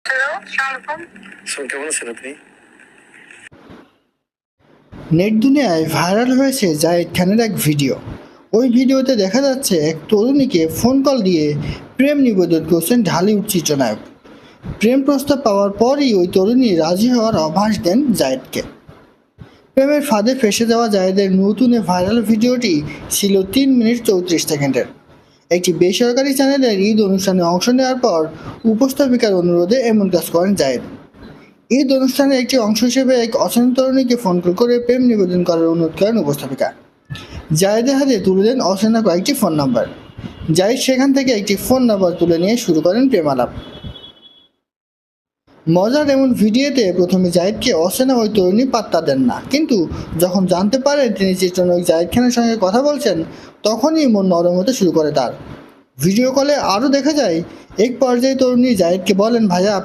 Hello, আসসালামু আলাইকুম। কেমন আছেন আপনি? নেট দুনিয়ায় ভাইরাল হয়েছে জাহিদ খানের এক ভিডিও। ওই ভিডিওতে দেখা যাচ্ছে এক তরুণীকে ফোন কল দিয়ে প্রেম নিবেদন করছেন ঢালিউড চিত্রনায়ক। প্রেম প্রস্তাব পাওয়ার পরই ওই তরুণী রাজি হওয়ার আভাস দেন জাহিদকে। প্রেমের ফাঁদে ফেসে যাওয়া জাহিদের নতুন ভাইরাল ভিডিওটি ছিল 3 মিনিট 34 সেকেন্ডের। একটি বেসরকারি চ্যানেলের ঈদ অনুষ্ঠানে অংশ নেওয়ার পর উপস্থাপিকার অনুরোধে এমন কাজ করেন জাহিদ। ঈদ অনুষ্ঠানের একটি অংশ হিসেবে এক অচেনা তরুণীকে ফোন কল করে প্রেম নিবেদন করার অনুরোধ করেন উপস্থাপিকা। জাহিদের হাতে তুলে দেন অচেনা কয়েকটি ফোন নাম্বার। জাহিদ সেখান থেকে একটি ফোন নাম্বার তুলে নিয়ে শুরু করেন প্রেমালাপ। মজার এমন ভিডিওতে প্রথমে জাহিদকে অচেনা ওই তরুণী পাত্তা দেন না, কিন্তু যখন জানতে পারেন তিনি চিত্রনায়ক জাহিদ খানের সঙ্গে কথা বলছেন তখনই মন নরম হতে শুরু করে তার। ভিডিও কলে আরও দেখা যায় এক পর্যায়ে তরুণী জাহিদকে বলেন, ভাইয়া আপনি